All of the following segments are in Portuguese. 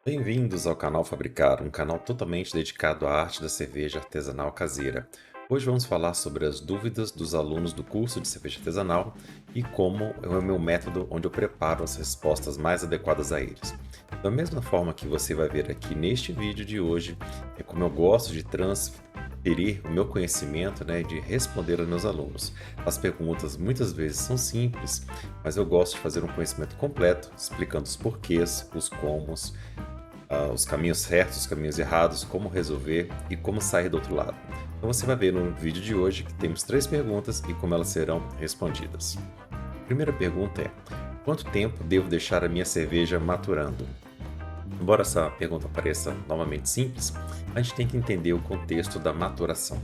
Bem-vindos ao canal Fabricar, um canal totalmente dedicado à arte da cerveja artesanal caseira. Hoje vamos falar sobre as dúvidas dos alunos do curso de cerveja artesanal e como é o meu método onde eu preparo as respostas mais adequadas a eles. Da mesma forma que você vai ver aqui neste vídeo de hoje, é como eu gosto de transferir o meu conhecimento, de responder aos meus alunos. As perguntas muitas vezes são simples, mas eu gosto de fazer um conhecimento completo, explicando os porquês, os comos, os caminhos certos, os caminhos errados, como resolver e como sair do outro lado. Então você vai ver no vídeo de hoje que temos 3 perguntas e como elas serão respondidas. A primeira pergunta é: quanto tempo devo deixar a minha cerveja maturando? Embora essa pergunta pareça novamente simples, a gente tem que entender o contexto da maturação.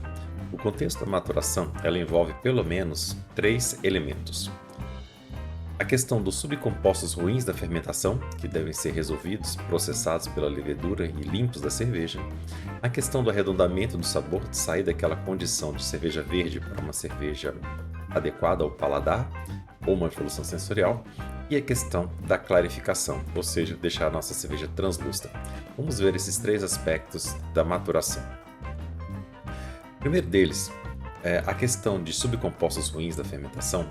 O contexto da maturação, ela envolve pelo menos 3 elementos. A questão dos subcompostos ruins da fermentação, que devem ser resolvidos, processados pela levedura e limpos da cerveja. A questão do arredondamento do sabor, de sair daquela condição de cerveja verde para uma cerveja adequada ao paladar, ou uma evolução sensorial. E a questão da clarificação, ou seja, deixar a nossa cerveja translúcida. Vamos ver esses 3 aspectos da maturação. O primeiro deles é a questão de subcompostos ruins da fermentação.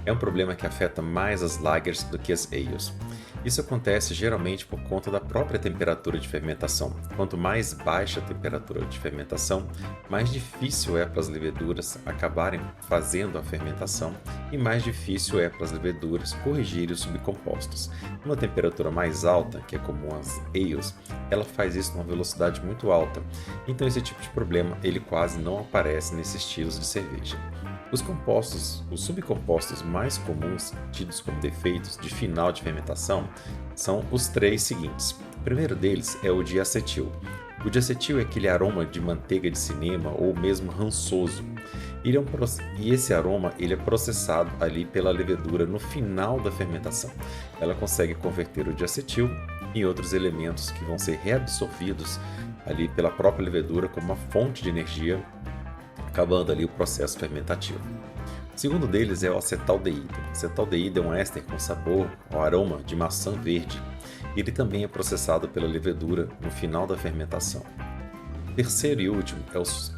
É um problema que afeta mais as lagers do que as ales. Isso acontece geralmente por conta da própria temperatura de fermentação. Quanto mais baixa a temperatura de fermentação, mais difícil é para as leveduras acabarem fazendo a fermentação e mais difícil é para as leveduras corrigirem os subcompostos. Uma temperatura mais alta, que é comum às ales, ela faz isso numa velocidade muito alta. Então esse tipo de problema ele quase não aparece nesses estilos de cerveja. Os subcompostos mais comuns, tidos como defeitos de final de fermentação, são os 3 seguintes. O primeiro deles é o diacetil. O diacetil é aquele aroma de manteiga de cinema ou mesmo rançoso. E esse aroma ele é processado ali pela levedura no final da fermentação. Ela consegue converter o diacetil em outros elementos que vão ser reabsorvidos ali pela própria levedura como uma fonte de energia, acabando ali o processo fermentativo. O segundo deles é o acetaldeído. O acetaldeído é um éster com sabor ou aroma de maçã verde. Ele também é processado pela levedura no final da fermentação. O terceiro e último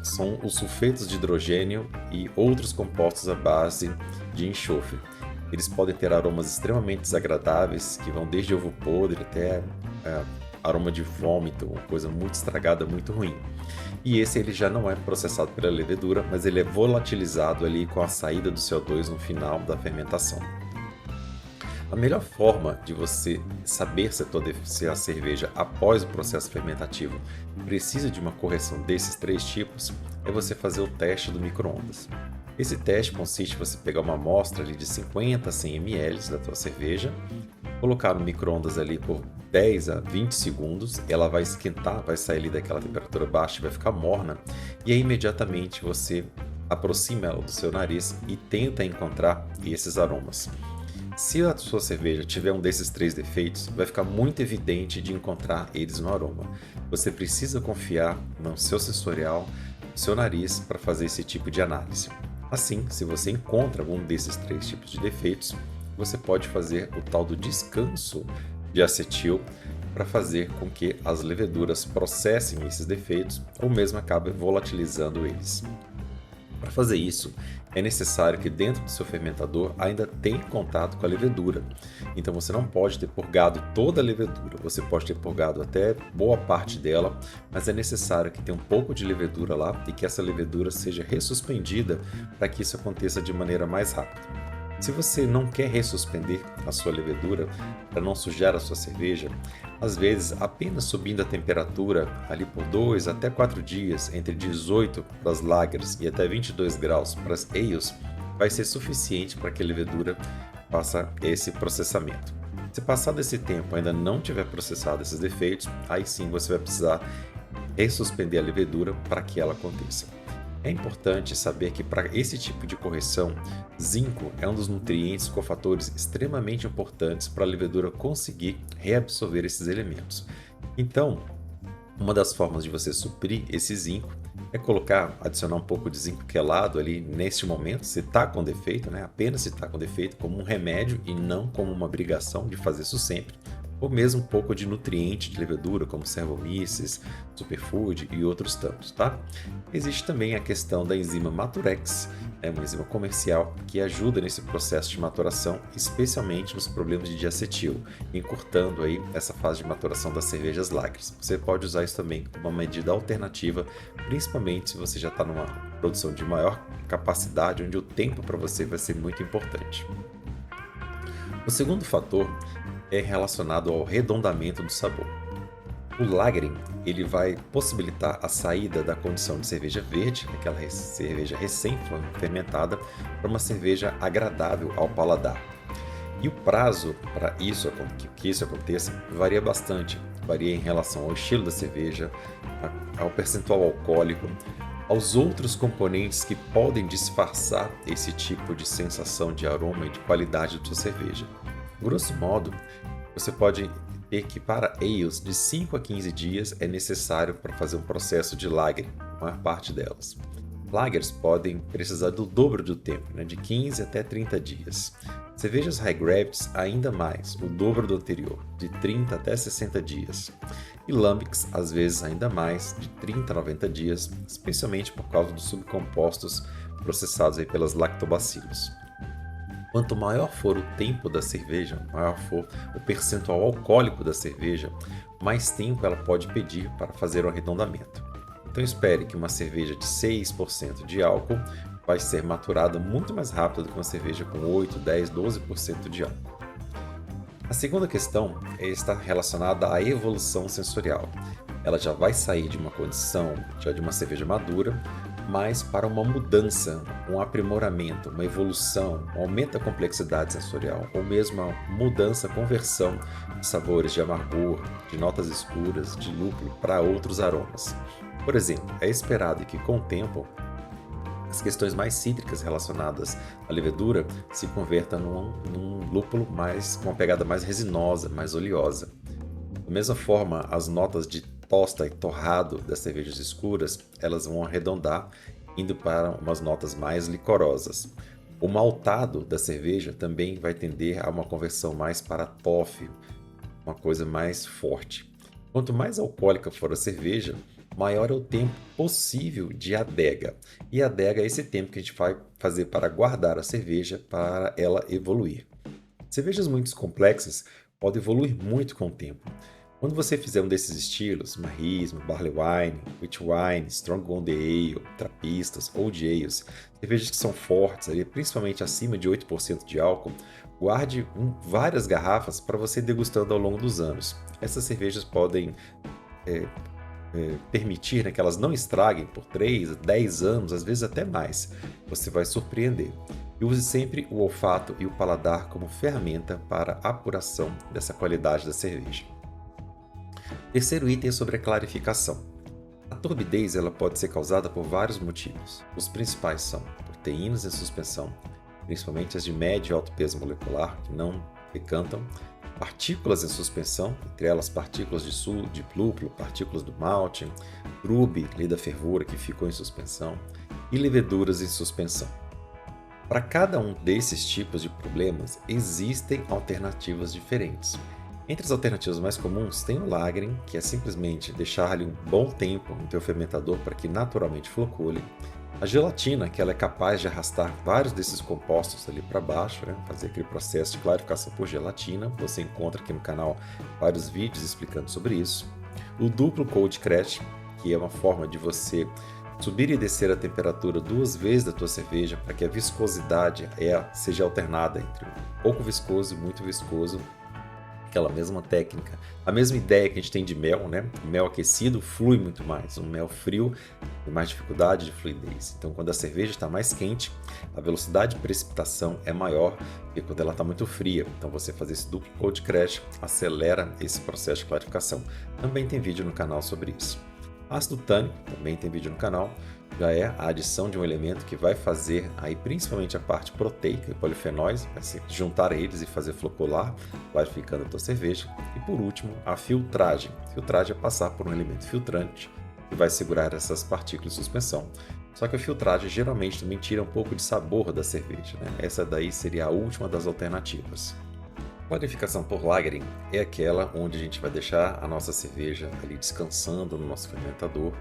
são os sulfetos de hidrogênio e outros compostos à base de enxofre. Eles podem ter aromas extremamente desagradáveis, que vão desde ovo podre até aroma de vômito, uma coisa muito estragada, muito ruim. E esse ele já não é processado pela levedura, mas ele é volatilizado ali com a saída do CO2 no final da fermentação. A melhor forma de você saber se a cerveja após o processo fermentativo precisa de uma correção desses 3 tipos é você fazer o teste do micro-ondas. Esse teste consiste em você pegar uma amostra ali de 50 a 100 ml da tua cerveja, colocar no micro-ondas ali por 10 a 20 segundos, ela vai esquentar, vai sair ali daquela temperatura baixa e vai ficar morna, e aí imediatamente você aproxima ela do seu nariz e tenta encontrar esses aromas. Se a sua cerveja tiver um desses 3 defeitos, vai ficar muito evidente de encontrar eles no aroma. Você precisa confiar no seu sensorial, no seu nariz, para fazer esse tipo de análise. Assim, se você encontra algum desses 3 tipos de defeitos, você pode fazer o tal do descanso de acetil para fazer com que as leveduras processem esses defeitos ou mesmo acabem volatilizando eles. Para fazer isso, é necessário que dentro do seu fermentador ainda tenha contato com a levedura. Então você não pode ter purgado toda a levedura, você pode ter purgado até boa parte dela, mas é necessário que tenha um pouco de levedura lá e que essa levedura seja ressuspendida para que isso aconteça de maneira mais rápida. Se você não quer ressuspender a sua levedura para não sujar a sua cerveja, às vezes apenas subindo a temperatura ali por 2 até 4 dias, entre 18 para as lagers e até 22 graus para as ales, vai ser suficiente para que a levedura faça esse processamento. Se passar desse tempo ainda não tiver processado esses defeitos, aí sim você vai precisar ressuspender a levedura para que ela aconteça. É importante saber que para esse tipo de correção, zinco é um dos nutrientes cofatores extremamente importantes para a levedura conseguir reabsorver esses elementos. Então, uma das formas de você suprir esse zinco é adicionar um pouco de zinco quelado ali neste momento, se está com defeito, apenas se está com defeito, como um remédio e não como uma obrigação de fazer isso sempre. ou mesmo um pouco de nutriente de levedura, como Saccharomyces, Superfood e outros tantos, tá? Existe também a questão da enzima Maturex, uma enzima comercial que ajuda nesse processo de maturação, especialmente nos problemas de diacetil, encurtando aí essa fase de maturação das cervejas lagers. Você pode usar isso também como uma medida alternativa, principalmente se você já está numa produção de maior capacidade, onde o tempo para você vai ser muito importante. O segundo fator é relacionado ao arredondamento do sabor. O lagering ele vai possibilitar a saída da condição de cerveja verde, aquela cerveja recém-fermentada, para uma cerveja agradável ao paladar. E o prazo para que isso aconteça varia bastante. Varia em relação ao estilo da cerveja, ao percentual alcoólico, aos outros componentes que podem disfarçar esse tipo de sensação de aroma e de qualidade da sua cerveja. Grosso modo, você pode ter que para ales de 5 a 15 dias é necessário para fazer um processo de lagering, a maior parte delas. Lagers podem precisar do dobro do tempo, de 15 até 30 dias. Cervejas High Gravities ainda mais, o dobro do anterior, de 30 até 60 dias. E Lambics às vezes ainda mais, de 30 a 90 dias, especialmente por causa dos subcompostos processados aí pelas lactobacilos. Quanto maior for o tempo da cerveja, maior for o percentual alcoólico da cerveja, mais tempo ela pode pedir para fazer o arredondamento. Então espere que uma cerveja de 6% de álcool vai ser maturada muito mais rápido do que uma cerveja com 8, 10, 12% de álcool. A segunda questão está relacionada à evolução sensorial. Ela já vai sair de uma condição já de uma cerveja madura, mas para uma mudança, um aprimoramento, uma evolução, um aumento da complexidade sensorial, ou mesmo uma mudança, conversão de sabores de amargor, de notas escuras, de lúpulo para outros aromas. Por exemplo, é esperado que com o tempo as questões mais cítricas relacionadas à levedura se convertam num lúpulo com uma pegada mais resinosa, mais oleosa. Da mesma forma, as notas de tosta e torrado das cervejas escuras, elas vão arredondar, indo para umas notas mais licorosas. O maltado da cerveja também vai tender a uma conversão mais para toffee, uma coisa mais forte. Quanto mais alcoólica for a cerveja, maior é o tempo possível de adega. E adega é esse tempo que a gente vai fazer para guardar a cerveja para ela evoluir. Cervejas muito complexas podem evoluir muito com o tempo. Quando você fizer um desses estilos, Marrismo, Barley Wine, Wheat Wine, Strong Golden Ale, Trapistas, Old Ales, cervejas que são fortes, principalmente acima de 8% de álcool, guarde várias garrafas para você ir degustando ao longo dos anos. Essas cervejas podem permitir que elas não estraguem por 3, 10 anos, às vezes até mais. Você vai surpreender. E use sempre o olfato e o paladar como ferramenta para a apuração dessa qualidade da cerveja. Terceiro item é sobre a clarificação. A turbidez ela pode ser causada por vários motivos. Os principais são proteínas em suspensão, principalmente as de médio e alto peso molecular, que não decantam, partículas em suspensão, entre elas partículas de lúpulo, partículas do malte, brube, lei da fervura, que ficou em suspensão, e leveduras em suspensão. Para cada um desses tipos de problemas, existem alternativas diferentes. Entre as alternativas mais comuns tem o lagering, que é simplesmente deixar-lhe um bom tempo no teu fermentador para que naturalmente flocule. A gelatina, que ela é capaz de arrastar vários desses compostos ali para baixo, fazer aquele processo de clarificação por gelatina. Você encontra aqui no canal vários vídeos explicando sobre isso. O duplo cold crash, que é uma forma de você subir e descer a temperatura 2 vezes da tua cerveja para que a viscosidade seja alternada entre pouco viscoso e muito viscoso. Aquela mesma técnica, a mesma ideia que a gente tem de mel, O mel aquecido flui muito mais, o mel frio tem mais dificuldade de fluidez. Então, quando a cerveja está mais quente, a velocidade de precipitação é maior do que quando ela está muito fria. Então, você fazer esse duplo cold crash acelera esse processo de clarificação. Também tem vídeo no canal sobre isso. Ácido tânico, também tem vídeo no canal, já é a adição de um elemento que vai fazer aí principalmente a parte proteica e polifenóis, vai se juntar a eles e fazer flocular, clarificando a tua cerveja. E por último, a filtragem. Filtragem é passar por um elemento filtrante que vai segurar essas partículas de suspensão. Só que a filtragem geralmente também tira um pouco de sabor da cerveja, Essa daí seria a última das alternativas. Clarificação por lagering é aquela onde a gente vai deixar a nossa cerveja ali descansando no nosso fermentador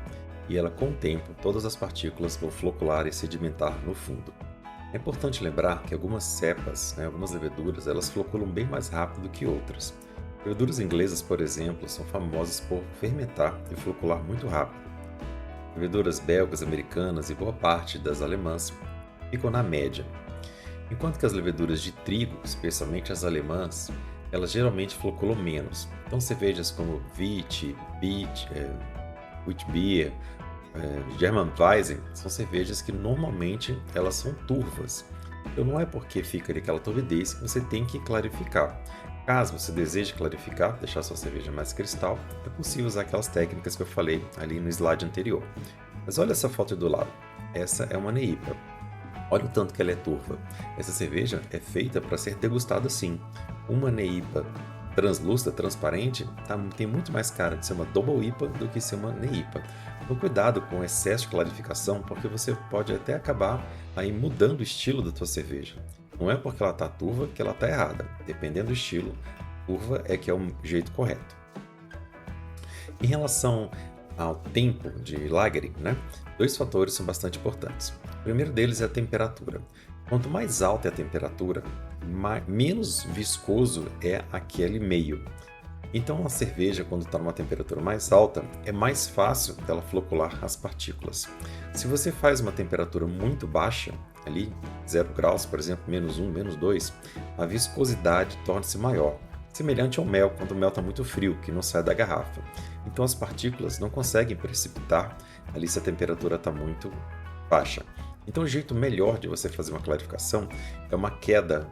e ela, com o tempo, todas as partículas vão flocular e sedimentar no fundo. É importante lembrar que algumas cepas, algumas leveduras, elas floculam bem mais rápido que outras. Leveduras inglesas, por exemplo, são famosas por fermentar e flocular muito rápido. Leveduras belgas, americanas e boa parte das alemãs ficam na média, enquanto que as leveduras de trigo, especialmente as alemãs, elas geralmente floculam menos. Então cervejas como Witbier, Germanweizen são cervejas que normalmente elas são turvas. Então não é porque fica ali aquela turvidez que você tem que clarificar. Caso você deseje clarificar, deixar sua cerveja mais cristal, é possível usar aquelas técnicas que eu falei ali no slide anterior. Mas olha essa foto do lado. Essa é uma NEIPA. Olha o tanto que ela é turva. Essa cerveja é feita para ser degustada assim. Uma NEIPA translúcida, transparente, tem muito mais cara de ser uma Double IPA do que ser uma NEIPA. Então cuidado com o excesso de clarificação, porque você pode até acabar aí mudando o estilo da tua cerveja. Não é porque ela está turva que ela está errada. Dependendo do estilo, turva é que é o jeito correto. Em relação ao tempo de lagering, dois fatores são bastante importantes. O primeiro deles é a temperatura. Quanto mais alta é a temperatura, menos viscoso é aquele meio. Então a cerveja, quando está numa temperatura mais alta, é mais fácil dela flocular as partículas. Se você faz uma temperatura muito baixa, ali 0 graus, por exemplo, -1, -2, a viscosidade torna-se maior. Semelhante ao mel, quando o mel está muito frio, que não sai da garrafa. Então as partículas não conseguem precipitar ali se a temperatura está muito baixa. Então o jeito melhor de você fazer uma clarificação é uma queda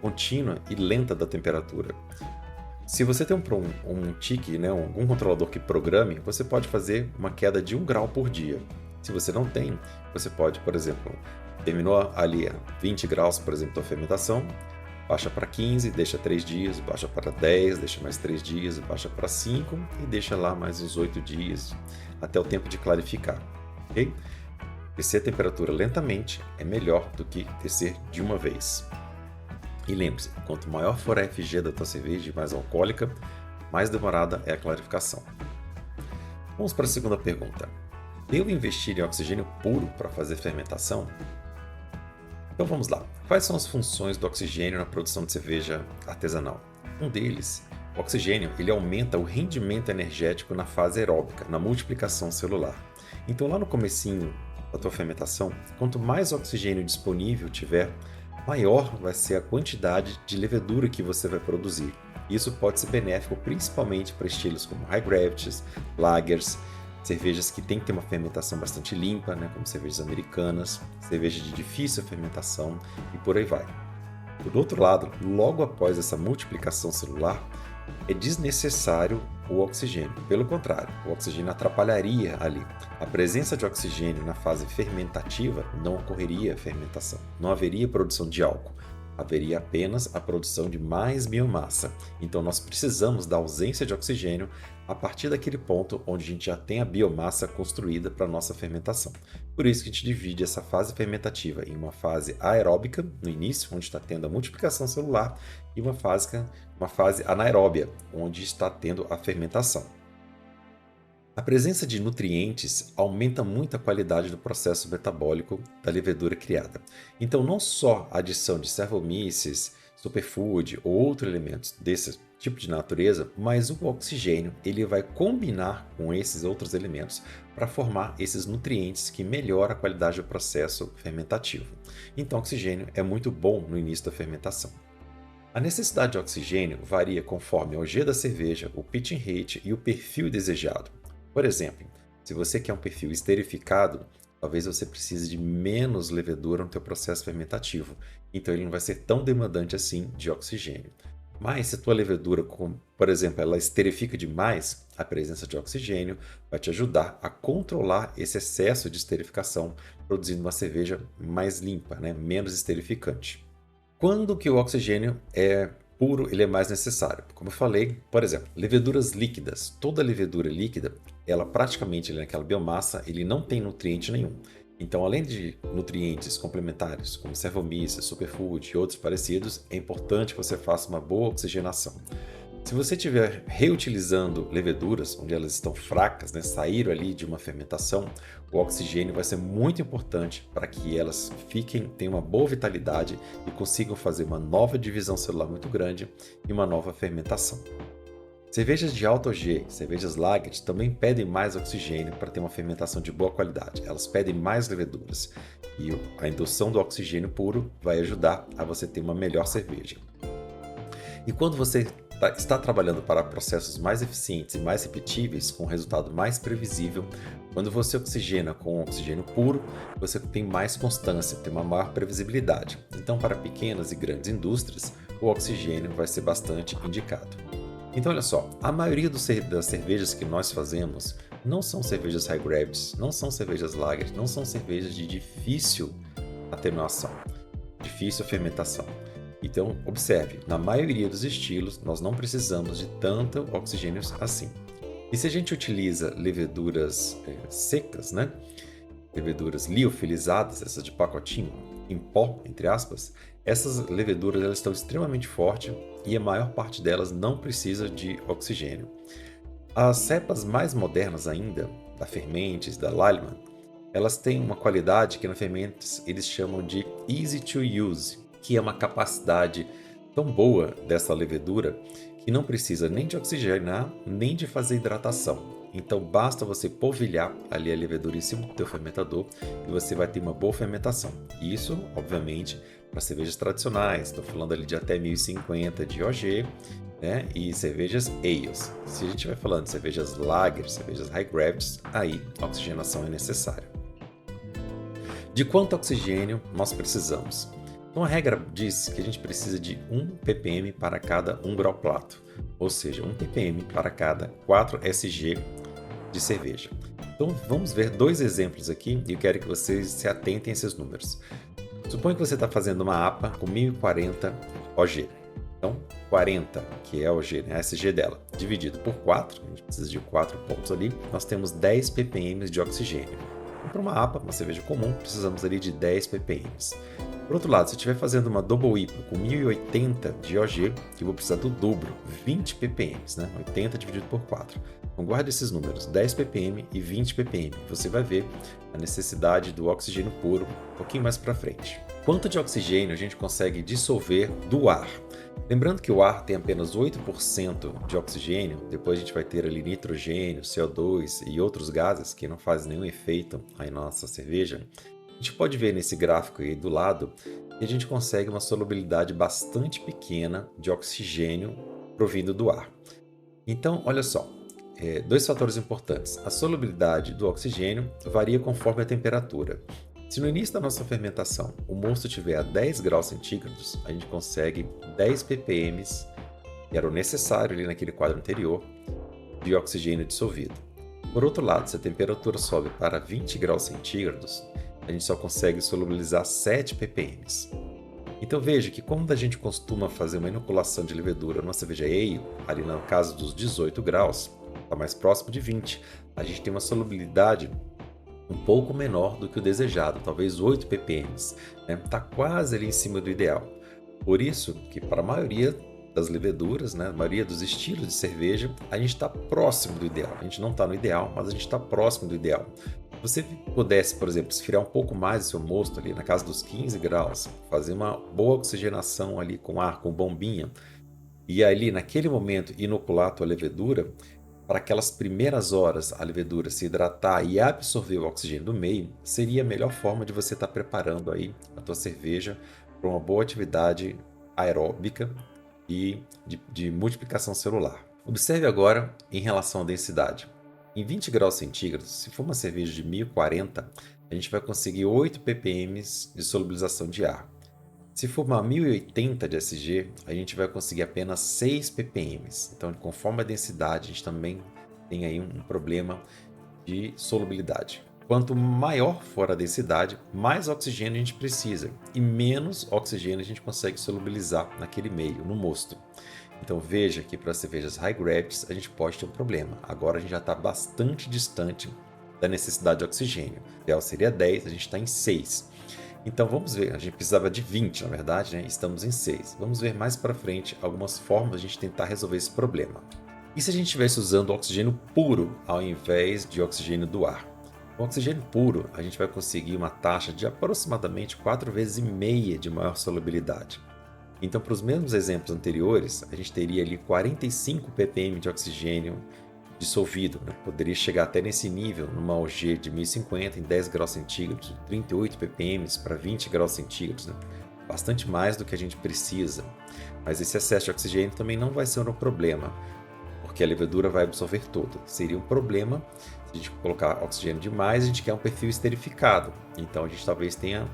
contínua e lenta da temperatura. Se você tem um TIC, algum controlador que programe, você pode fazer uma queda de 1 grau por dia. Se você não tem, você pode, por exemplo, terminou ali a 20 graus, por exemplo, da fermentação, baixa para 15, deixa 3 dias, baixa para 10, deixa mais 3 dias, baixa para 5 e deixa lá mais uns 8 dias, até o tempo de clarificar. Ok? Descer a temperatura lentamente é melhor do que descer de uma vez. E lembre-se, quanto maior for a FG da tua cerveja e mais alcoólica, mais demorada é a clarificação. Vamos para a segunda pergunta. Devo investir em oxigênio puro para fazer fermentação? Então vamos lá. Quais são as funções do oxigênio na produção de cerveja artesanal? Um deles, o oxigênio, ele aumenta o rendimento energético na fase aeróbica, na multiplicação celular. Então lá no comecinho da tua fermentação, quanto mais oxigênio disponível tiver, maior vai ser a quantidade de levedura que você vai produzir. Isso pode ser benéfico principalmente para estilos como High Gravities, Lagers, cervejas que têm que ter uma fermentação bastante limpa, como cervejas americanas, cervejas de difícil fermentação e por aí vai. Por outro lado, logo após essa multiplicação celular, é desnecessário o oxigênio. Pelo contrário, o oxigênio atrapalharia ali. A presença de oxigênio na fase fermentativa não ocorreria fermentação, não haveria produção de álcool, haveria apenas a produção de mais biomassa. Então nós precisamos da ausência de oxigênio a partir daquele ponto onde a gente já tem a biomassa construída para a nossa fermentação. Por isso que a gente divide essa fase fermentativa em uma fase aeróbica, no início, onde está tendo a multiplicação celular, e uma fase anaeróbia, onde está tendo a fermentação. A presença de nutrientes aumenta muito a qualidade do processo metabólico da levedura criada. Então, não só a adição de Saccharomyces, Superfood ou outros elementos desse tipo de natureza, mas o oxigênio ele vai combinar com esses outros elementos para formar esses nutrientes que melhoram a qualidade do processo fermentativo. Então, o oxigênio é muito bom no início da fermentação. A necessidade de oxigênio varia conforme o G da cerveja, o pitching rate e o perfil desejado. Por exemplo, se você quer um perfil esterificado, talvez você precise de menos levedura no teu processo fermentativo, então ele não vai ser tão demandante assim de oxigênio. Mas se a tua levedura, por exemplo, ela esterifica demais, a presença de oxigênio vai te ajudar a controlar esse excesso de esterificação, produzindo uma cerveja mais limpa, menos esterificante. Quando que o oxigênio é puro, ele é mais necessário? Como eu falei, por exemplo, leveduras líquidas. Toda levedura líquida, ela praticamente naquela biomassa, ele não tem nutriente nenhum. Então, além de nutrientes complementares, como Servomícia, Superfood e outros parecidos, é importante que você faça uma boa oxigenação. Se você estiver reutilizando leveduras, onde elas estão fracas, né, saíram ali de uma fermentação, o oxigênio vai ser muito importante para que elas tenham uma boa vitalidade e consigam fazer uma nova divisão celular muito grande e uma nova fermentação. Cervejas de alto OG, cervejas lagers, também pedem mais oxigênio para ter uma fermentação de boa qualidade. Elas pedem mais leveduras e a indução do oxigênio puro vai ajudar a você ter uma melhor cerveja. E quando você está trabalhando para processos mais eficientes e mais repetíveis, com um resultado mais previsível, quando você oxigena com oxigênio puro, você tem mais constância, tem uma maior previsibilidade. Então, para pequenas e grandes indústrias, o oxigênio vai ser bastante indicado. Então, olha só, a maioria das cervejas que nós fazemos não são cervejas high gravity, não são cervejas lager, não são cervejas de difícil atenuação, difícil fermentação. Então, observe, na maioria dos estilos, nós não precisamos de tanto oxigênio assim. E se a gente utiliza leveduras secas, né? Leveduras liofilizadas, essas de pacotinho, em pó, entre aspas, essas leveduras elas estão extremamente fortes e a maior parte delas não precisa de oxigênio. As cepas mais modernas ainda, da Fermentes, da Lallemand, elas têm uma qualidade que na Fermentes eles chamam de easy to use, que é uma capacidade tão boa dessa levedura que não precisa nem de oxigenar, nem de fazer hidratação. Então basta você polvilhar ali a levedura em cima do teu fermentador e você vai ter uma boa fermentação. Isso, obviamente, para cervejas tradicionais, estou falando ali de até 1050 de OG, né? E cervejas ales. Se a gente vai falando de cervejas lager, cervejas high gravity, aí a oxigenação é necessária. De quanto oxigênio nós precisamos? Então a regra diz que a gente precisa de 1 ppm para cada 1 grau Plato, ou seja, 1 ppm para cada 4 SG de cerveja. Então vamos ver dois exemplos aqui e eu quero que vocês se atentem a esses números. Suponha que você está fazendo uma APA com 1040 OG. Então 40, que é a OG, né, a SG dela, dividido por 4, a gente precisa de 4 pontos ali, nós temos 10 ppm de oxigênio. Então, para uma APA, uma cerveja comum, precisamos ali de 10 ppm. Por outro lado, se eu estiver fazendo uma Double IPA com 1080 de OG, eu vou precisar do dobro, 20 ppm, né? 80 dividido por 4. Então guarde esses números, 10 ppm e 20 ppm. Você vai ver a necessidade do oxigênio puro um pouquinho mais para frente. Quanto de oxigênio a gente consegue dissolver do ar? Lembrando que o ar tem apenas 8% de oxigênio, depois a gente vai ter ali nitrogênio, CO2 e outros gases que não fazem nenhum efeito aí na nossa cerveja. A gente pode ver nesse gráfico aí do lado que a gente consegue uma solubilidade bastante pequena de oxigênio provindo do ar. Então, olha só, dois fatores importantes. A solubilidade do oxigênio varia conforme a temperatura. Se no início da nossa fermentação o mosto estiver a 10 graus centígrados, a gente consegue 10 ppm, que era o necessário ali naquele quadro anterior, de oxigênio dissolvido. Por outro lado, se a temperatura sobe para 20 graus centígrados, a gente só consegue solubilizar 7 ppm. Então veja que quando a gente costuma fazer uma inoculação de levedura numa cerveja ale, ali no caso dos 18 graus, está mais próximo de 20, a gente tem uma solubilidade um pouco menor do que o desejado, talvez 8 ppm, né? Está quase ali em cima do ideal. Por isso que para a maioria das leveduras, né, a maioria dos estilos de cerveja, a gente está próximo do ideal. A gente não está no ideal, mas a gente está próximo do ideal. Se você pudesse, por exemplo, esfriar um pouco mais o seu mosto ali na casa dos 15 graus, fazer uma boa oxigenação ali com ar, com bombinha, e ali naquele momento inocular a tua levedura, para aquelas primeiras horas a levedura se hidratar e absorver o oxigênio do meio, seria a melhor forma de você estar preparando aí a tua cerveja para uma boa atividade aeróbica e de multiplicação celular. Observe agora em relação à densidade. Em 20 graus centígrados, se for uma cerveja de 1040, a gente vai conseguir 8 ppm de solubilização de ar. Se for uma 1080 de SG, a gente vai conseguir apenas 6 ppm. Então, conforme a densidade, a gente também tem aí um problema de solubilidade. Quanto maior for a densidade, mais oxigênio a gente precisa e menos oxigênio a gente consegue solubilizar naquele meio, no mosto. Então veja que para cervejas high gravity a gente pode ter um problema. Agora a gente já está bastante distante da necessidade de oxigênio. O ideal seria 10, a gente está em 6. Então vamos ver, a gente precisava de 20, na verdade, né? Estamos em 6. Vamos ver mais para frente algumas formas de a gente tentar resolver esse problema. E se a gente estivesse usando oxigênio puro ao invés de oxigênio do ar? Com oxigênio puro, a gente vai conseguir uma taxa de aproximadamente 4,5 vezes de maior solubilidade. Então, para os mesmos exemplos anteriores, a gente teria ali 45 ppm de oxigênio dissolvido, né? Poderia chegar até nesse nível numa OG de 1050 em 10 graus centígrados, 38 ppm para 20 graus centígrados, né? Bastante mais do que a gente precisa. Mas esse excesso de oxigênio também não vai ser um problema, porque a levedura vai absorver todo. Seria um problema se a gente colocar oxigênio demais, a gente quer um perfil esterificado. Então a gente talvez tenha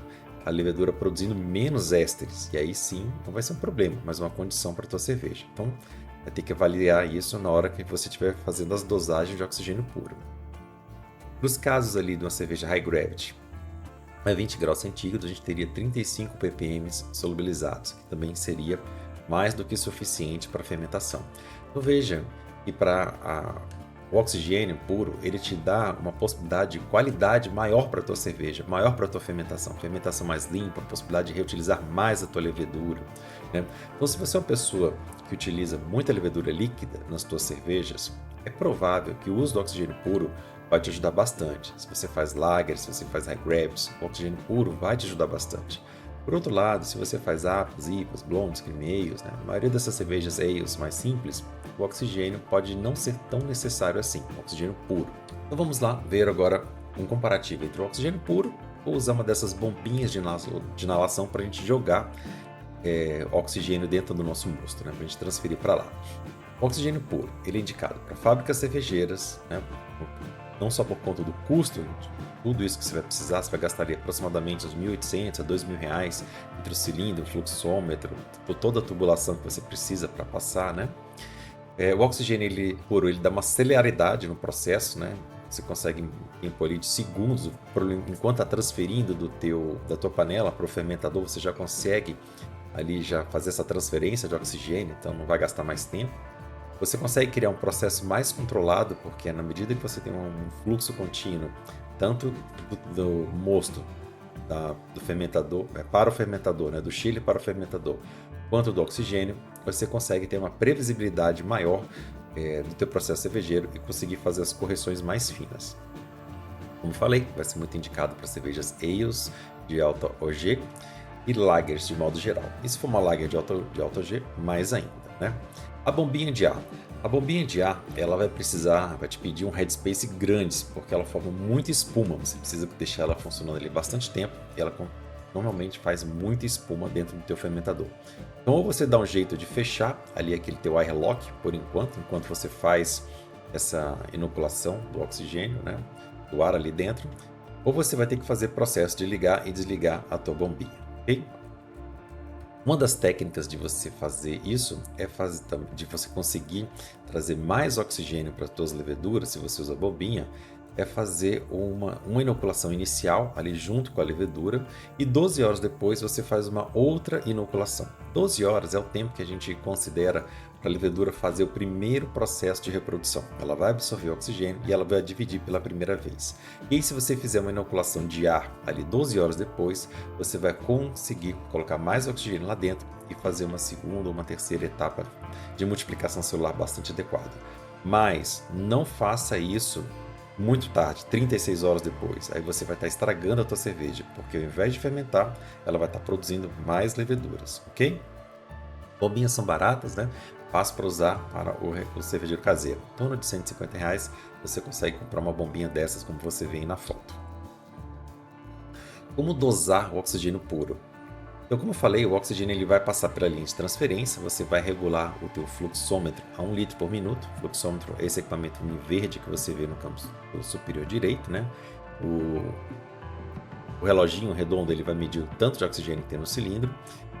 a levedura produzindo menos ésteres, e aí sim não vai ser um problema, mas uma condição para a tua cerveja. Então vai ter que avaliar isso na hora que você estiver fazendo as dosagens de oxigênio puro. Nos casos ali de uma cerveja High Gravity, a 20 graus centígrados, a gente teria 35 ppm solubilizados, que também seria mais do que suficiente para a fermentação. Então veja que o oxigênio puro, ele te dá uma possibilidade de qualidade maior para a tua cerveja, maior para a tua fermentação mais limpa, possibilidade de reutilizar mais a tua levedura, né? Então se você é uma pessoa que utiliza muita levedura líquida nas tuas cervejas, é provável que o uso do oxigênio puro vai te ajudar bastante. Se você faz lager, se você faz high gravity, o oxigênio puro vai te ajudar bastante. Por outro lado, se você faz APAs, IPAs, blondes, cream ales, né, a maioria dessas cervejas ales mais simples, o oxigênio pode não ser tão necessário assim, o oxigênio puro. Então vamos lá ver agora um comparativo entre o oxigênio puro ou usar uma dessas bombinhas de inalação para a gente jogar oxigênio dentro do nosso mosto, né, para a gente transferir para lá. O oxigênio puro, ele é indicado para fábricas cervejeiras, né, não só por conta do custo, tudo isso que você vai precisar, você vai gastar ali aproximadamente uns R$1.800 a R$2.000 entre o cilindro, o fluxômetro, toda a tubulação que você precisa para passar, né? O oxigênio puro, ele dá uma celeridade no processo, né? Você consegue em tempo ali de segundos, enquanto está transferindo da tua panela para o fermentador, você já consegue ali já fazer essa transferência de oxigênio, então não vai gastar mais tempo. Você consegue criar um processo mais controlado, porque na medida que você tem um fluxo contínuo, tanto do mosto do fermentador, para o fermentador, né, do chile para o fermentador, quanto do oxigênio, você consegue ter uma previsibilidade maior do teu processo cervejeiro e conseguir fazer as correções mais finas. Como falei, vai ser muito indicado para cervejas ales de alta OG e lagers de modo geral. E se for uma lager de alta OG, mais ainda, né? A bombinha de ar. A bombinha de ar, ela vai te pedir um headspace grande, porque ela forma muita espuma. Você precisa deixar ela funcionando ali bastante tempo e ela normalmente faz muita espuma dentro do teu fermentador. Então, ou você dá um jeito de fechar ali aquele teu airlock por enquanto você faz essa inoculação do oxigênio, né, do ar ali dentro, ou você vai ter que fazer processo de ligar e desligar a tua bombinha, ok? Uma das técnicas de você fazer isso é de você conseguir trazer mais oxigênio para as suas leveduras, se você usa bombinha, é fazer uma inoculação inicial ali junto com a levedura e 12 horas depois você faz uma outra inoculação. 12 horas é o tempo que a gente considera para a levedura fazer o primeiro processo de reprodução. Ela vai absorver o oxigênio e ela vai dividir pela primeira vez. E aí, se você fizer uma inoculação de ar ali 12 horas depois, você vai conseguir colocar mais oxigênio lá dentro e fazer uma segunda ou uma terceira etapa de multiplicação celular bastante adequada. Mas não faça isso muito tarde, 36 horas depois. Aí você vai estar estragando a tua cerveja, porque ao invés de fermentar, ela vai estar produzindo mais leveduras, ok? Bombinhas são baratas, né? Fácil para usar para o cervejeiro caseiro. Em torno de R$150 você consegue comprar uma bombinha dessas, como você vê aí na foto. Como dosar o oxigênio puro? Então, como eu falei, o oxigênio ele vai passar pela linha de transferência, você vai regular o teu fluxômetro a 1 litro por minuto. O fluxômetro é esse equipamento em verde que você vê no canto superior direito, né? O reloginho redondo ele vai medir o tanto de oxigênio que tem no cilindro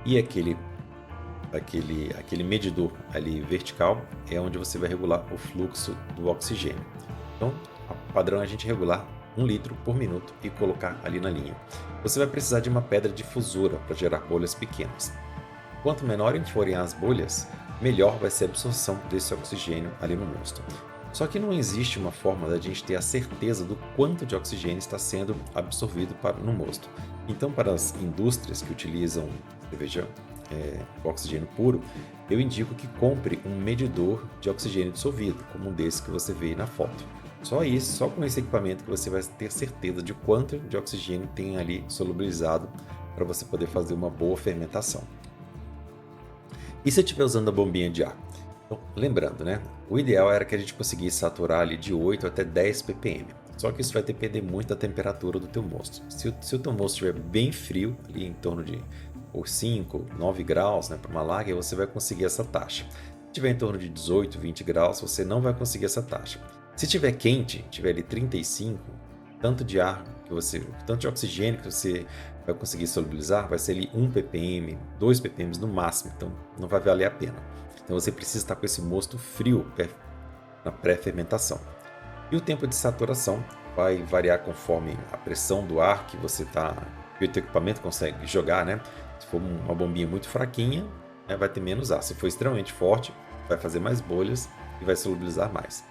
e aquele medidor ali vertical é onde você vai regular o fluxo do oxigênio. Então, o padrão é a gente regular 1 litro por minuto e colocar ali na linha. Você vai precisar de uma pedra difusora para gerar bolhas pequenas. Quanto menores forem as bolhas, melhor vai ser a absorção desse oxigênio ali no mosto. Só que não existe uma forma da gente ter a certeza do quanto de oxigênio está sendo absorvido no mosto. Então, para as indústrias que utilizam cerveja com oxigênio puro, eu indico que compre um medidor de oxigênio dissolvido, como um desse que você vê aí na foto. Só isso, só com esse equipamento que você vai ter certeza de quanto de oxigênio tem ali solubilizado para você poder fazer uma boa fermentação. E se eu estiver usando a bombinha de ar? Então, lembrando, né? O ideal era que a gente conseguisse saturar ali de 8 até 10 ppm. Só que isso vai depender muito da temperatura do teu mosto. Se o teu mosto estiver bem frio, ali em torno de 5, 9 graus, né, para uma lager, você vai conseguir essa taxa. Se estiver em torno de 18, 20 graus, você não vai conseguir essa taxa. Se estiver quente, tiver ali 35, tanto de ar que tanto de oxigênio que você vai conseguir solubilizar, vai ser ali 1 ppm, 2 ppm no máximo, então não vai valer a pena. Então você precisa estar com esse mosto frio na pré-fermentação. E o tempo de saturação vai variar conforme a pressão do ar que o teu equipamento consegue jogar, né? Se for uma bombinha muito fraquinha, né, vai ter menos ar. Se for extremamente forte, vai fazer mais bolhas e vai solubilizar mais.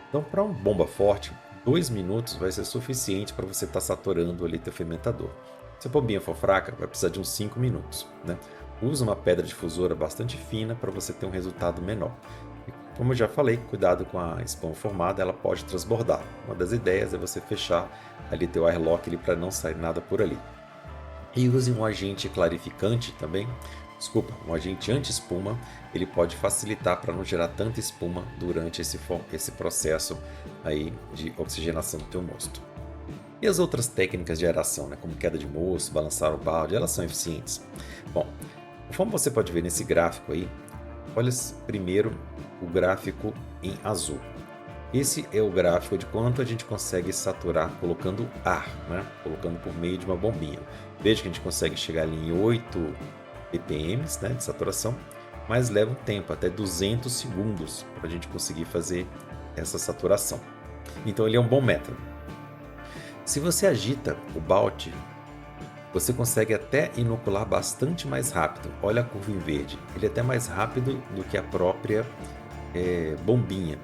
Então, para uma bomba forte, 2 minutos vai ser suficiente para você estar saturando ali teu fermentador. Se a bombinha for fraca, vai precisar de uns 5 minutos, né? Usa uma pedra difusora bastante fina para você ter um resultado menor. E como eu já falei, cuidado com a espuma formada, ela pode transbordar. Uma das ideias é você fechar ali teu airlock para não sair nada por ali. E use um agente clarificante também, um agente anti-espuma, ele pode facilitar para não gerar tanta espuma durante esse processo aí de oxigenação do teu mosto. E as outras técnicas de aeração, né, como queda de mosto, balançar o balde, elas são eficientes? Bom, conforme você pode ver nesse gráfico aí, olha primeiro o gráfico em azul. Esse é o gráfico de quanto a gente consegue saturar colocando ar, né? Colocando por meio de uma bombinha. Veja que a gente consegue chegar ali em 8 ppm, né, de saturação, mas leva um tempo, até 200 segundos, para a gente conseguir fazer essa saturação. Então ele é um bom método. Se você agita o balde, você consegue até inocular bastante mais rápido. Olha a curva em verde, ele é até mais rápido do que a própria bombinha.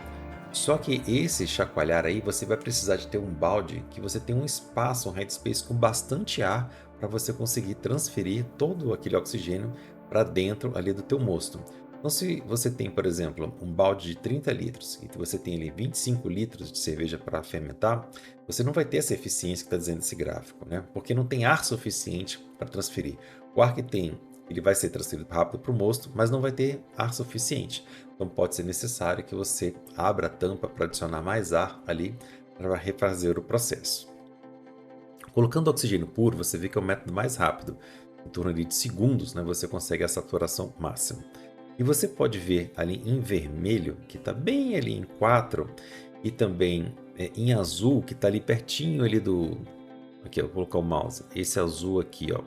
Só que esse chacoalhar aí, você vai precisar de ter um balde que você tem um espaço, um headspace com bastante ar para você conseguir transferir todo aquele oxigênio para dentro ali do teu mosto. Então, se você tem, por exemplo, um balde de 30 litros e você tem ali 25 litros de cerveja para fermentar, você não vai ter essa eficiência que está dizendo esse gráfico, né? Porque não tem ar suficiente para transferir. O ar que tem, ele vai ser transferido rápido para o mosto, mas não vai ter ar suficiente. Então pode ser necessário que você abra a tampa para adicionar mais ar ali para refazer o processo. Colocando oxigênio puro, você vê que é o método mais rápido. Em torno de segundos, né, você consegue a saturação máxima. E você pode ver ali em vermelho, que está bem ali em 4, e também em azul, que está ali pertinho ali do... Aqui, eu vou colocar o mouse. Esse azul aqui, ó.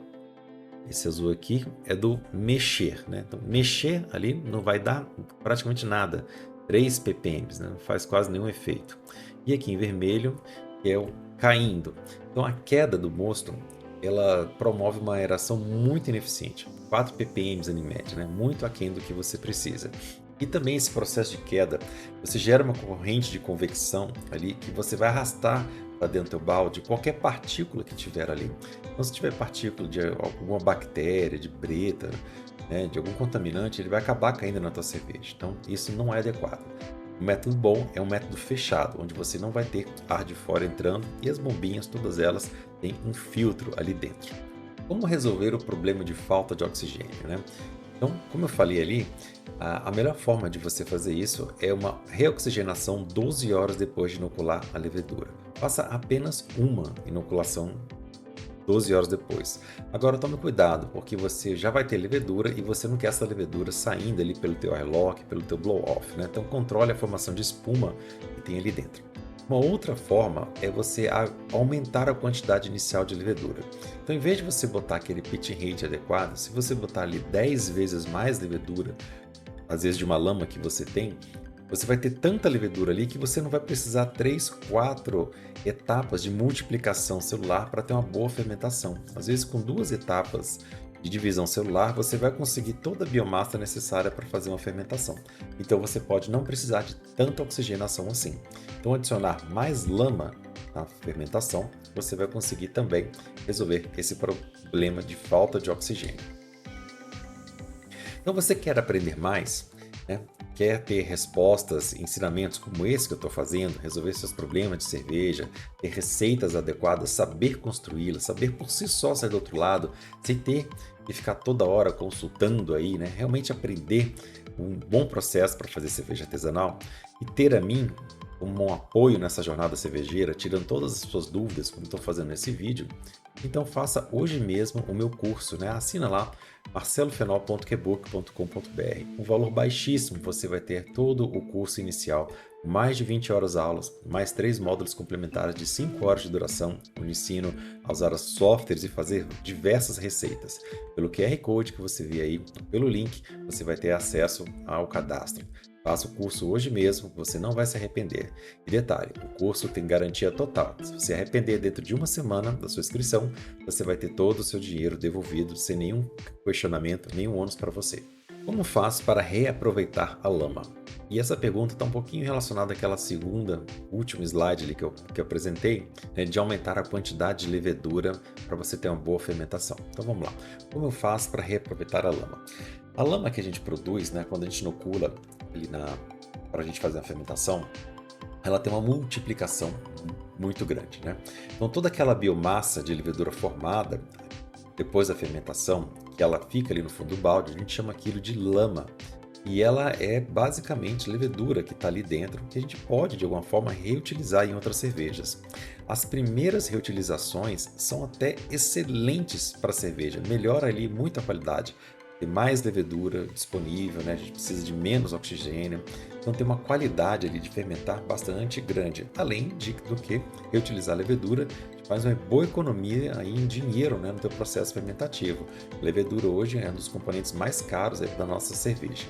Esse azul aqui é do mexer, né? Então, mexer ali não vai dar praticamente nada. 3 ppm, né? Não faz quase nenhum efeito. E aqui em vermelho é o caindo. Então, a queda do mosto, ela promove uma aeração muito ineficiente. 4 ppm em média, né? Muito aquém do que você precisa. E também esse processo de queda, você gera uma corrente de convecção ali que você vai arrastar para dentro do balde qualquer partícula que tiver ali. Então, se tiver partícula de alguma bactéria, de breta, né, de algum contaminante, ele vai acabar caindo na tua cerveja. Então, isso não é adequado. O método bom é um método fechado, onde você não vai ter ar de fora entrando e as bombinhas, todas elas, têm um filtro ali dentro. Como resolver o problema de falta de oxigênio, né? Então, como eu falei ali, a melhor forma de você fazer isso é uma reoxigenação 12 horas depois de inocular a levedura. Faça apenas uma inoculação 12 horas depois. Agora tome cuidado, porque você já vai ter levedura e você não quer essa levedura saindo ali pelo teu airlock, pelo teu blow-off, né? Então controle a formação de espuma que tem ali dentro. Uma outra forma é você aumentar a quantidade inicial de levedura. Então, em vez de você botar aquele pitch rate adequado, se você botar ali 10 vezes mais levedura, às vezes de uma lama que você tem, você vai ter tanta levedura ali que você não vai precisar 3, 4 etapas de multiplicação celular para ter uma boa fermentação. Às vezes, com 2 etapas de divisão celular, você vai conseguir toda a biomassa necessária para fazer uma fermentação. Então você pode não precisar de tanta oxigenação assim. Então adicionar mais lama na fermentação, você vai conseguir também resolver esse problema de falta de oxigênio. Então você quer aprender mais, né? Quer ter respostas, ensinamentos como esse que eu estou fazendo, resolver seus problemas de cerveja, ter receitas adequadas, saber construí-las, saber por si só sair do outro lado, sem ter que ficar toda hora consultando aí, né? Realmente aprender um bom processo para fazer cerveja artesanal e ter a mim como um apoio nessa jornada cervejeira, tirando todas as suas dúvidas, como estou fazendo nesse vídeo. Então faça hoje mesmo o meu curso, né? Assina lá marcelofenol.kbook.com.br. Um valor baixíssimo, você vai ter todo o curso inicial, mais de 20 horas aulas, mais 3 módulos complementares de 5 horas de duração, onde ensino a usar os softwares e fazer diversas receitas. Pelo QR Code que você vê aí, pelo link, você vai ter acesso ao cadastro. Faça o curso hoje mesmo, você não vai se arrepender. E detalhe, o curso tem garantia total. Se você arrepender dentro de uma semana da sua inscrição, você vai ter todo o seu dinheiro devolvido sem nenhum questionamento, nenhum ônus para você. Como faço para reaproveitar a lama? E essa pergunta está um pouquinho relacionada àquela último slide ali que eu apresentei, né, de aumentar a quantidade de levedura para você ter uma boa fermentação. Então vamos lá. Como eu faço para reaproveitar a lama? A lama que a gente produz, né, quando a gente inocula para a gente fazer a fermentação, ela tem uma multiplicação muito grande, né? Então toda aquela biomassa de levedura formada depois da fermentação, que ela fica ali no fundo do balde, a gente chama aquilo de lama. E ela é basicamente levedura que está ali dentro, que a gente pode de alguma forma reutilizar em outras cervejas. As primeiras reutilizações são até excelentes para a cerveja, melhora ali muito a qualidade. Tem mais levedura disponível, né? A gente precisa de menos oxigênio, então tem uma qualidade ali de fermentar bastante grande. Além do que reutilizar a levedura faz uma boa economia aí em dinheiro, né, no teu processo fermentativo. A levedura hoje é um dos componentes mais caros aí da nossa cerveja.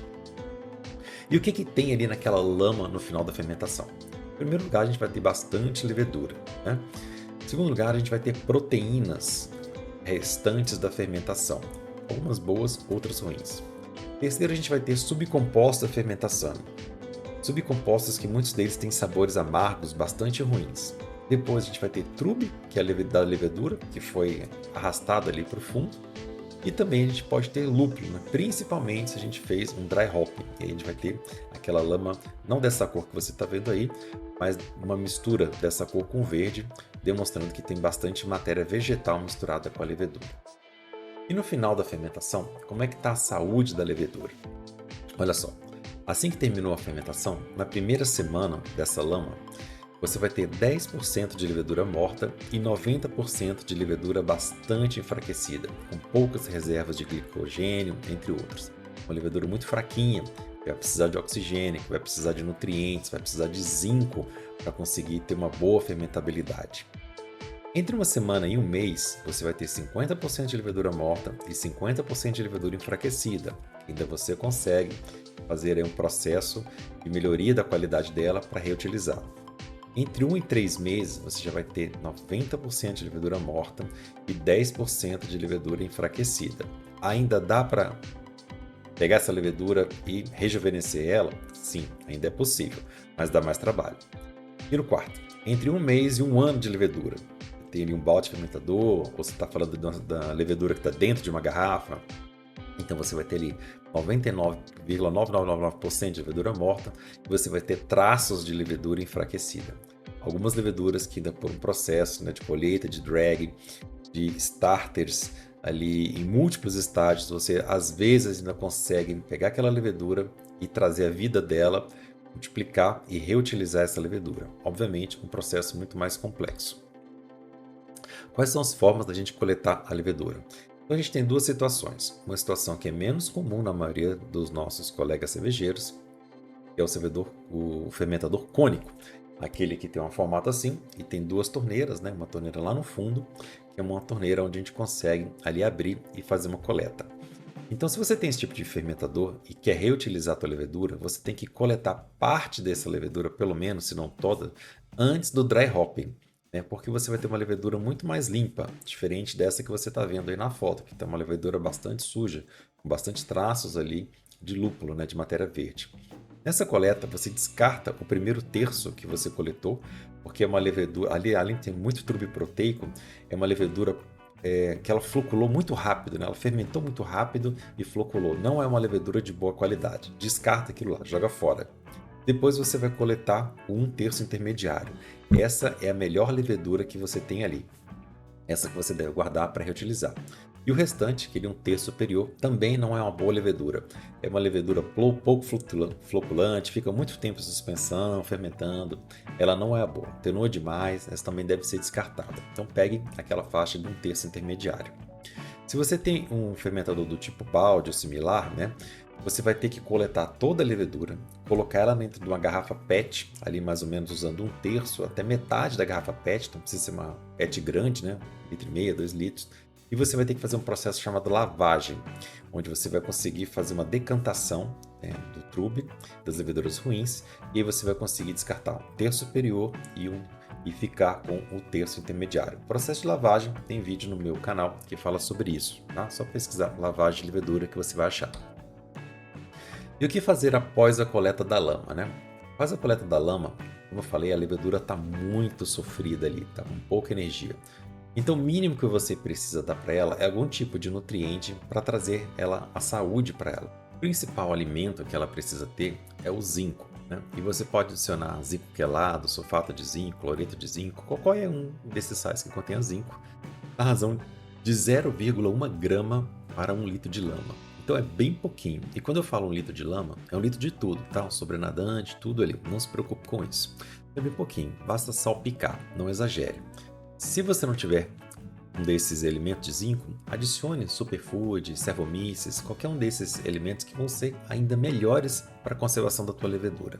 E o que tem ali naquela lama no final da fermentação? Em primeiro lugar, a gente vai ter bastante levedura, né? Em segundo lugar, a gente vai ter proteínas restantes da fermentação. Algumas boas, outras ruins. Terceiro, a gente vai ter subcompostos da fermentação. Subcompostos que muitos deles têm sabores amargos bastante ruins. Depois a gente vai ter trube, que é da levedura, que foi arrastada ali para o fundo. E também a gente pode ter lúpulo, né? Principalmente se a gente fez um dry hopping. E aí a gente vai ter aquela lama, não dessa cor que você está vendo aí, mas uma mistura dessa cor com verde, demonstrando que tem bastante matéria vegetal misturada com a levedura. E no final da fermentação, como é que está a saúde da levedura? Olha só, assim que terminou a fermentação, na primeira semana dessa lama, você vai ter 10% de levedura morta e 90% de levedura bastante enfraquecida, com poucas reservas de glicogênio, entre outros. Uma levedura muito fraquinha, que vai precisar de oxigênio, que vai precisar de nutrientes, vai precisar de zinco para conseguir ter uma boa fermentabilidade. Entre uma semana e um mês, você vai ter 50% de levedura morta e 50% de levedura enfraquecida. Ainda você consegue fazer aí um processo de melhoria da qualidade dela para reutilizar. Entre 1 e 3 meses, você já vai ter 90% de levedura morta e 10% de levedura enfraquecida. Ainda dá para pegar essa levedura e rejuvenescer ela? Sim, ainda é possível, mas dá mais trabalho. E no quarto, entre 1 mês e 1 ano de levedura. Tem ali um balde fermentador, ou você está falando da levedura que está dentro de uma garrafa. Então você vai ter ali 99,9999% de levedura morta e você vai ter traços de levedura enfraquecida. Algumas leveduras que ainda por um processo, né, de colheita, de drag, de starters ali em múltiplos estágios, você às vezes ainda consegue pegar aquela levedura e trazer a vida dela, multiplicar e reutilizar essa levedura. Obviamente um processo muito mais complexo. Quais são as formas da gente coletar a levedura? Então a gente tem duas situações. Uma situação que é menos comum na maioria dos nossos colegas cervejeiros, que é o fermentador cônico. Aquele que tem um formato assim e tem duas torneiras, né? Uma torneira lá no fundo, que é uma torneira onde a gente consegue ali abrir e fazer uma coleta. Então se você tem esse tipo de fermentador e quer reutilizar a tua levedura, você tem que coletar parte dessa levedura, pelo menos, se não toda, antes do dry hopping. né? Porque você vai ter uma levedura muito mais limpa, diferente dessa que você está vendo aí na foto, que está uma levedura bastante suja, com bastante traços ali de lúpulo, né? De matéria verde. Nessa coleta, você descarta o primeiro terço que você coletou, porque é uma levedura, ali além de ter muito trube proteico, é uma levedura que ela floculou muito rápido, né? Ela fermentou muito rápido e floculou. Não é uma levedura de boa qualidade. Descarta aquilo lá, joga fora. Depois você vai coletar o 1/3 intermediário. Essa é a melhor levedura que você tem ali. Essa que você deve guardar para reutilizar. E o restante, aquele 1/3 superior, também não é uma boa levedura. É uma levedura pouco floculante, fica muito tempo em suspensão, fermentando. Ela não é a boa. Tenua demais, essa também deve ser descartada. Então pegue aquela faixa de 1/3 intermediário. Se você tem um fermentador do tipo balde ou similar, né, você vai ter que coletar toda a levedura, colocar ela dentro de uma garrafa PET, ali mais ou menos usando 1/3 até metade da garrafa PET, então precisa ser uma PET grande, né, 1,5 litro, 2 litros, e você vai ter que fazer um processo chamado lavagem, onde você vai conseguir fazer uma decantação, né, do trube, das leveduras ruins, e aí você vai conseguir descartar 1/3 superior e ficar com o terço intermediário. O processo de lavagem tem vídeo no meu canal que fala sobre isso, tá? Só pesquisar lavagem de levedura que você vai achar. E o que fazer após a coleta da lama, né? Após a coleta da lama, como eu falei, a levedura está muito sofrida ali, está com pouca energia. Então, o mínimo que você precisa dar para ela é algum tipo de nutriente para trazer ela a saúde para ela. O principal alimento que ela precisa ter é o zinco, né? E você pode adicionar zinco quelado, sulfato de zinco, cloreto de zinco, qualquer um desses sais que contenha zinco, na razão de 0,1 grama para 1 litro de lama. Então é bem pouquinho. E quando eu falo 1 litro de lama, é 1 litro de tudo, tá? Um sobrenadante, tudo ali. Não se preocupe com isso. É bem pouquinho. Basta salpicar, não exagere. Se você não tiver um desses elementos de zinco, adicione superfood, servomices, qualquer um desses elementos que vão ser ainda melhores para a conservação da tua levedura.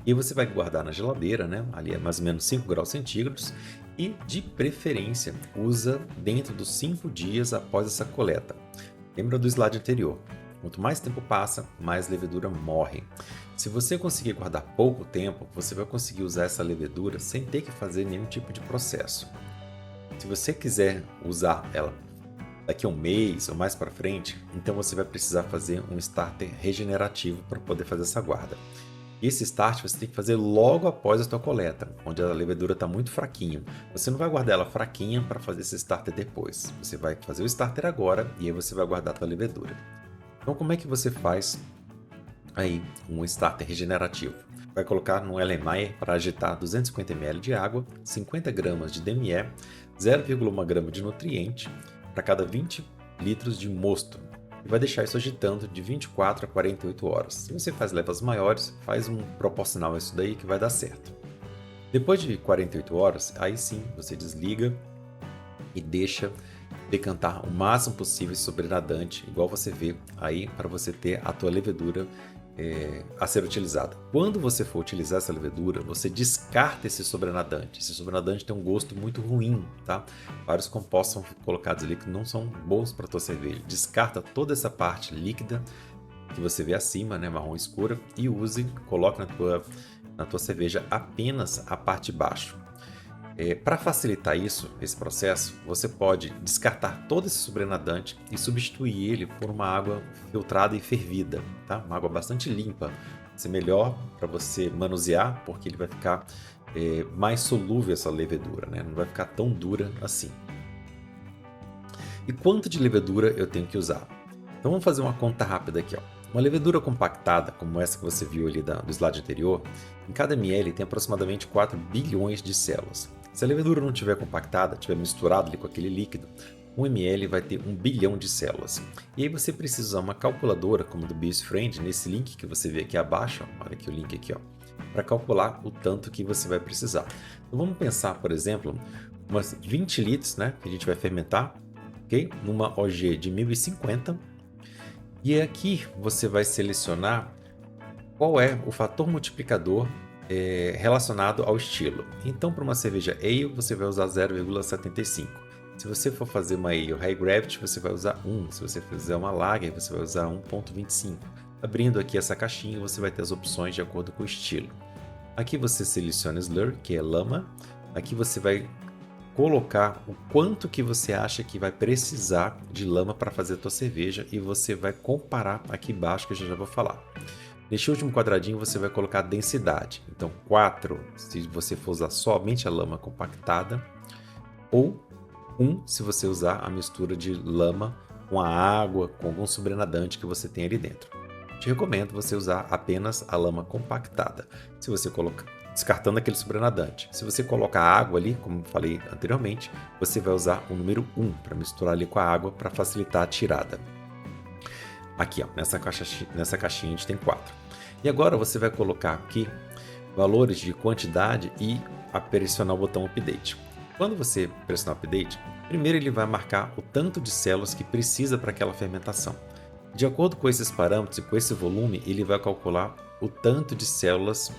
E você vai guardar na geladeira, né? Ali é mais ou menos 5 graus centígrados. E, de preferência, usa dentro dos 5 dias após essa coleta. Lembra do slide anterior? Quanto mais tempo passa, mais levedura morre. Se você conseguir guardar pouco tempo, você vai conseguir usar essa levedura sem ter que fazer nenhum tipo de processo. Se você quiser usar ela daqui a um mês ou mais para frente, então você vai precisar fazer um starter regenerativo para poder fazer essa guarda. E esse start você tem que fazer logo após a sua coleta, onde a levedura está muito fraquinha. Você não vai guardar ela fraquinha para fazer esse starter depois. Você vai fazer o starter agora e aí você vai guardar a sua levedura. Então como é que você faz aí um starter regenerativo? Vai colocar no Erlenmeyer para agitar 250 ml de água, 50 gramas de DME, 0,1 grama de nutriente para cada 20 litros de mosto. E vai deixar isso agitando de 24 a 48 horas. Se você faz levas maiores, faz um proporcional a isso daí que vai dar certo. Depois de 48 horas, aí sim você desliga e deixa decantar o máximo possível sobrenadante, igual você vê aí, para você ter a tua levedura a ser utilizada. Quando você for utilizar essa levedura, você descarta esse sobrenadante. Esse sobrenadante tem um gosto muito ruim, tá? Vários compostos são colocados ali que não são bons para a tua cerveja. Descarta toda essa parte líquida que você vê acima, né, marrom escura, e coloque na tua cerveja apenas a parte de baixo. Para facilitar esse processo, você pode descartar todo esse sobrenadante e substituir ele por uma água filtrada e fervida, tá? Uma água bastante limpa. Vai ser melhor para você manusear, porque ele vai ficar mais solúvel essa levedura, né? Não vai ficar tão dura assim. E quanto de levedura eu tenho que usar? Então vamos fazer uma conta rápida aqui, ó. Uma levedura compactada, como essa que você viu ali do slide anterior, em cada ml tem aproximadamente 4 bilhões de células. Se a levedura não estiver compactada, estiver misturada ali com aquele líquido, 1 ml vai ter 1 bilhão de células. E aí você precisa usar uma calculadora, como do BioSfriend, nesse link que você vê aqui abaixo, ó, olha aqui o link aqui, ó, para calcular o tanto que você vai precisar. Então vamos pensar, por exemplo, umas 20 litros, né, que a gente vai fermentar, ok? Numa OG de 1050. E aqui você vai selecionar qual é o fator multiplicador relacionado ao estilo. Então, para uma cerveja Ale, você vai usar 0,75. Se você for fazer uma Ale High Gravity, você vai usar 1. Se você fizer uma Lager, você vai usar 1,25. Abrindo aqui essa caixinha, você vai ter as opções de acordo com o estilo. Aqui você seleciona Slur, que é lama. Aqui você vai colocar o quanto que você acha que vai precisar de lama para fazer a tua cerveja e você vai comparar aqui embaixo que eu já vou falar. Neste último quadradinho você vai colocar a densidade. Então 4 se você for usar somente a lama compactada ou 1 se você usar a mistura de lama com a água, com algum sobrenadante que você tem ali dentro. Te recomendo você usar apenas a lama compactada. Se você colocar, descartando aquele sobrenadante. Se você coloca água ali, como falei anteriormente, você vai usar o número 1 para misturar ali com a água para facilitar a tirada. Aqui, ó, nessa caixinha a gente tem 4. E agora você vai colocar aqui valores de quantidade e pressionar o botão Update. Quando você pressionar o Update, primeiro ele vai marcar o tanto de células que precisa para aquela fermentação. De acordo com esses parâmetros e com esse volume, ele vai calcular o tanto de células,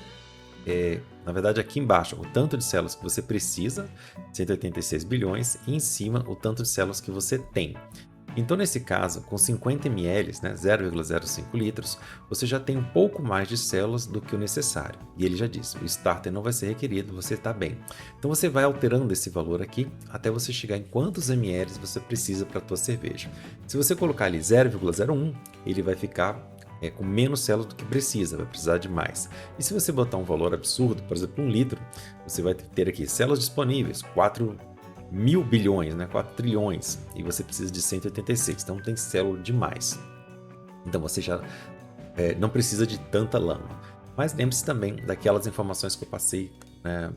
na verdade aqui embaixo, o tanto de células que você precisa, 186 bilhões, e em cima o tanto de células que você tem. Então, nesse caso, com 50 ml, né, 0,05 litros, você já tem um pouco mais de células do que o necessário. E ele já disse, o starter não vai ser requerido, você está bem. Então, você vai alterando esse valor aqui até você chegar em quantos ml você precisa para a tua cerveja. Se você colocar ali 0,01, ele vai ficar com menos células do que precisa, vai precisar de mais. E se você botar um valor absurdo, por exemplo, 1 litro, você vai ter aqui células disponíveis, 4.000 bilhões, né? 4 trilhões, e você precisa de 186, então tem célula demais. Então você já não precisa de tanta lama. Mas lembre-se também daquelas informações que eu passei, né,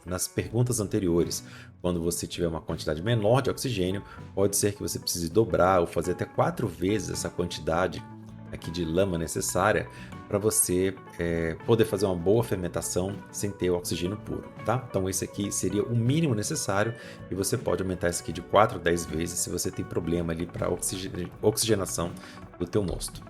nas perguntas anteriores. Quando você tiver uma quantidade menor de oxigênio, pode ser que você precise dobrar ou fazer até 4 vezes essa quantidade aqui de lama necessária para você poder fazer uma boa fermentação sem ter o oxigênio puro, tá? Então esse aqui seria o mínimo necessário e você pode aumentar isso aqui de 4 a 10 vezes se você tem problema ali para oxigenação do teu mosto.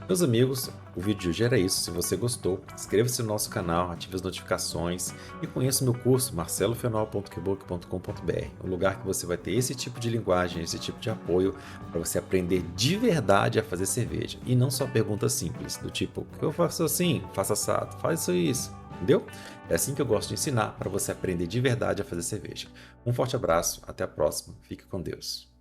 Meus amigos, o vídeo de hoje era isso. Se você gostou, inscreva-se no nosso canal, ative as notificações e conheça o meu curso marcelofenol.kbook.com.br, um lugar que você vai ter esse tipo de linguagem, esse tipo de apoio para você aprender de verdade a fazer cerveja e não só perguntas simples do tipo, eu faço assim, faço assado, faz isso, entendeu? É assim que eu gosto de ensinar para você aprender de verdade a fazer cerveja. Um forte abraço, até a próxima, fique com Deus.